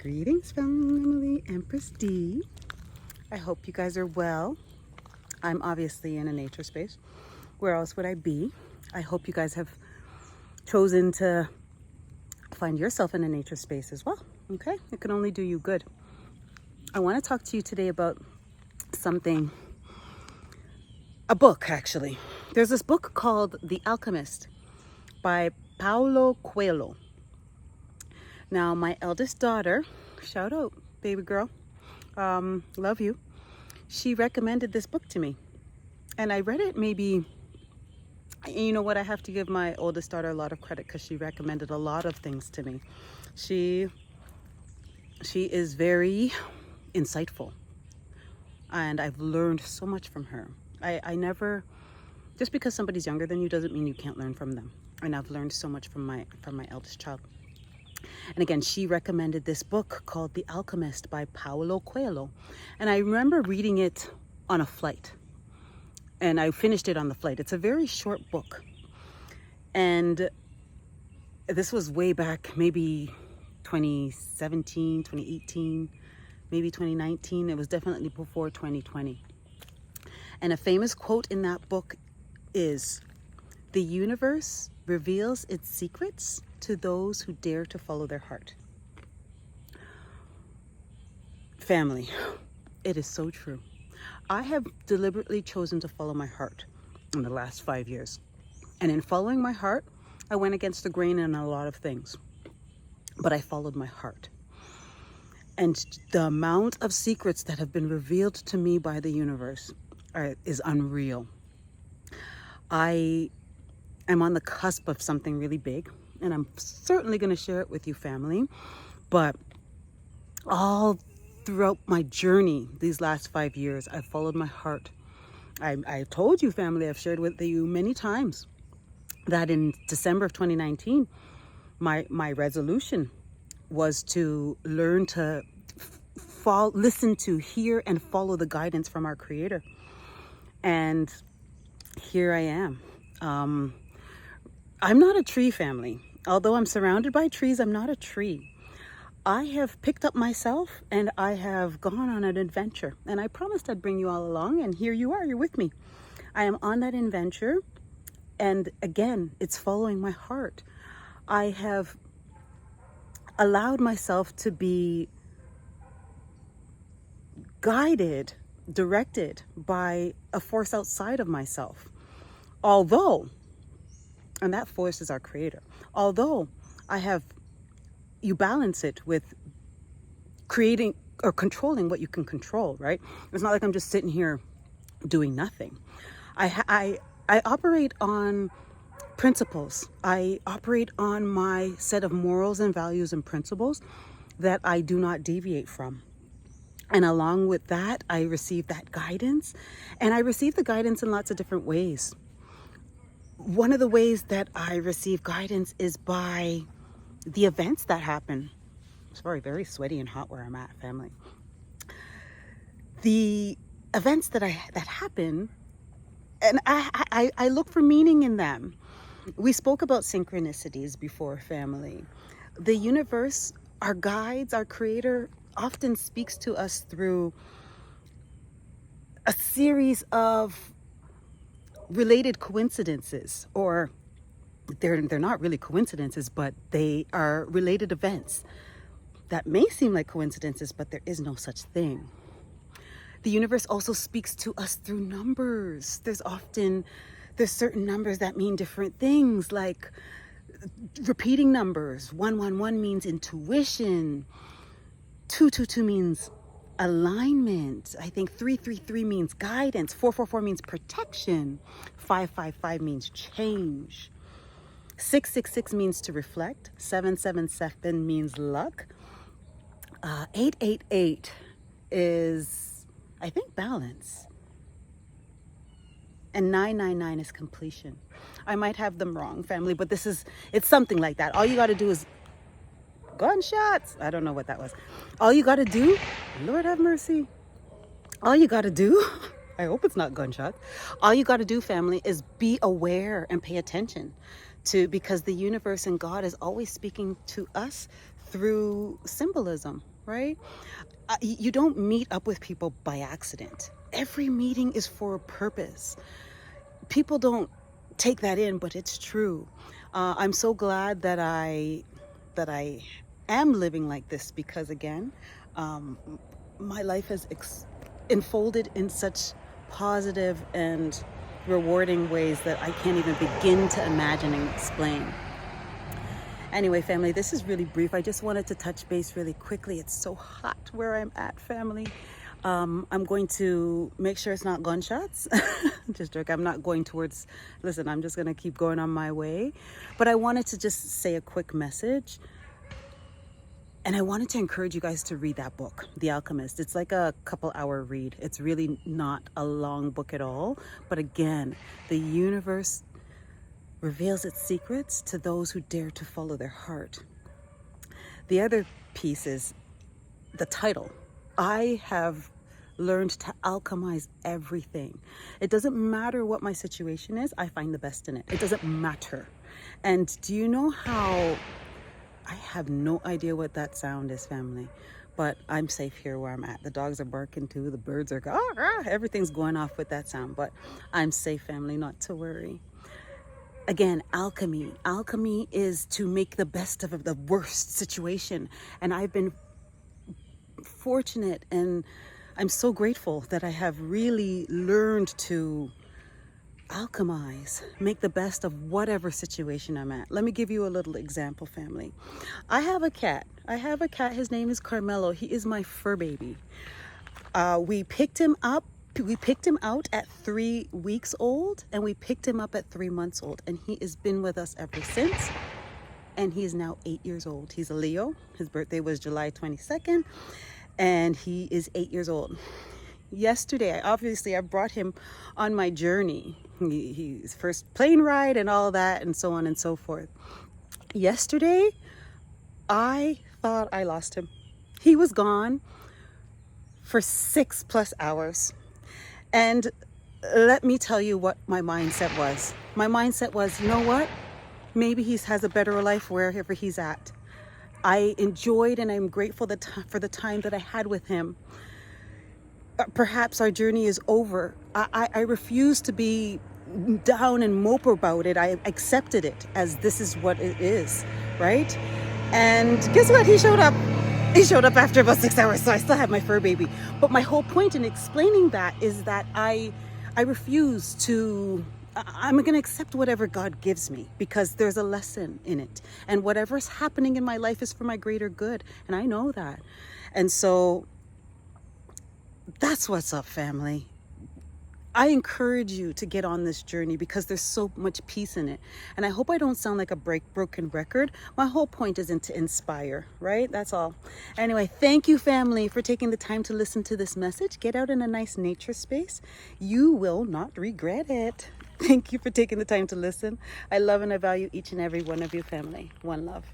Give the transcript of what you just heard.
Greetings, family. Empress D. I hope you guys are well. I'm obviously in a nature space. Where else would I be? I hope you guys have chosen to find yourself in a nature space as well. Okay? It can only do you good. I want to talk to you today about a book actually. There's this book called The Alchemist by Paulo Coelho. Now, my eldest daughter, shout out, baby girl, love you. She recommended this book to me. And I read it maybe, you know what, I have to give my oldest daughter a lot of credit because she recommended a lot of things to me. She is very insightful. And I've learned so much from her. I never, just because somebody's younger than you doesn't mean you can't learn from them. And I've learned so much from my eldest child. And again, she recommended this book called The Alchemist by Paulo Coelho. And I remember reading it on a flight. And I finished it on the flight. It's a very short book. And this was way back, maybe 2017, 2018, maybe 2019. It was definitely before 2020. And a famous quote in that book is, "The universe reveals its secrets to those who dare to follow their heart." Family, it is so true. I have deliberately chosen to follow my heart in the last 5 years. And in following my heart, I went against the grain in a lot of things. But I followed my heart. And the amount of secrets that have been revealed to me by the universe is unreal. I am on the cusp of something really big. And I'm certainly going to share it with you, family. But all throughout my journey, these last 5 years, I followed my heart. I told you, family, I've shared with you many times that in December of 2019, my resolution was to learn to listen to, hear, and follow the guidance from our Creator. And here I am. I'm not a tree, family. Although I'm surrounded by trees, I'm not a tree. I have picked up myself and I have gone on an adventure. And I promised I'd bring you all along, and here you are, you're with me. I am on that adventure, and again, it's following my heart. I have allowed myself to be guided, directed by a force outside of myself. Although, and that force is our Creator. Although you balance it with creating or controlling what you can control, right? It's not like I'm just sitting here doing nothing. I operate on principles. I operate on my set of morals and values and principles that I do not deviate from. And along with that, I receive that guidance. And I receive the guidance in lots of different ways. One of the ways that I receive guidance is by the events that happen. It's very sweaty and hot where I'm at, family. The events that happen, and I look for meaning in them. We spoke about synchronicities before, family. The universe, our guides, our Creator often speaks to us through a series of related coincidences, or they're not really coincidences, but they are related events that may seem like coincidences, but there is no such thing. The universe also speaks to us through numbers. There's certain numbers that mean different things, like repeating numbers. 111 means intuition. 222 means alignment. I think 333 means guidance. 444 means protection. 555 means change. 666 means to reflect. 777 means luck. 888 is, I think, balance. And 999 is completion. I might have them wrong, family, but it's something like that. All you got to do is gunshots. I don't know what that was. All you got to do, Lord have mercy. All you got to do, I hope it's not gunshots. All you got to do, family, is be aware and pay attention to, because the universe and God is always speaking to us through symbolism, right? You don't meet up with people by accident. Every meeting is for a purpose. People don't take that in, but it's true. I'm so glad that I am living like this, because again, my life has unfolded in such positive and rewarding ways that I can't even begin to imagine and explain. Anyway, family, this is really brief. I just wanted to touch base really quickly. It's so hot where I'm at, family. I'm going to make sure it's not gunshots. Just joke. I'm not going towards, listen, I'm just going to keep going on my way. But I wanted to just say a quick message. And I wanted to encourage you guys to read that book, The Alchemist. It's like a couple-hour read. It's really not a long book at all. But again, the universe reveals its secrets to those who dare to follow their heart. The other piece is the title. I have learned to alchemize everything. It doesn't matter what my situation is, I find the best in it. It doesn't matter. And do you know how, I have no idea what that sound is, family, but I'm safe here where I'm at. The dogs are barking too, the birds are, everything's going off with that sound, but I'm safe, family, not to worry. Again, alchemy. Alchemy is to make the best of the worst situation. And I've been fortunate, and I'm so grateful that I have really learned to alchemize, make the best of whatever situation I'm at. Let me give you a little example, family. I have a cat. His name is Carmelo. He is my fur baby. We picked him out at 3 weeks old, and we picked him up at 3 months old, and he has been with us ever since. And he is now 8 years old. He's a Leo. His birthday was July 22nd, and he is 8 years old. Yesterday, I brought him on my journey. His first plane ride and all that, and so on and so forth. Yesterday, I thought I lost him. He was gone for 6+ hours. And let me tell you what my mindset was. My mindset was, you know what? Maybe he has a better life wherever he's at. I enjoyed and I'm grateful for the time that I had with him. Perhaps our journey is over. I refuse to be down and mope about it. I accepted it as this is what it is, right? And guess what? He showed up. He showed up after about 6 hours, so I still have my fur baby. But my whole point in explaining that is that I refuse to, I'm going to accept whatever God gives me, because there's a lesson in it. And whatever's happening in my life is for my greater good. And I know that. And so that's what's up, family. I encourage you to get on this journey because there's so much peace in it. And I hope I don't sound like a broken record. My whole point isn't to inspire, right? That's all. Anyway, thank you, family, for taking the time to listen to this message. Get out in a nice nature space. You will not regret it. Thank you for taking the time to listen. I love and I value each and every one of you, family. One love.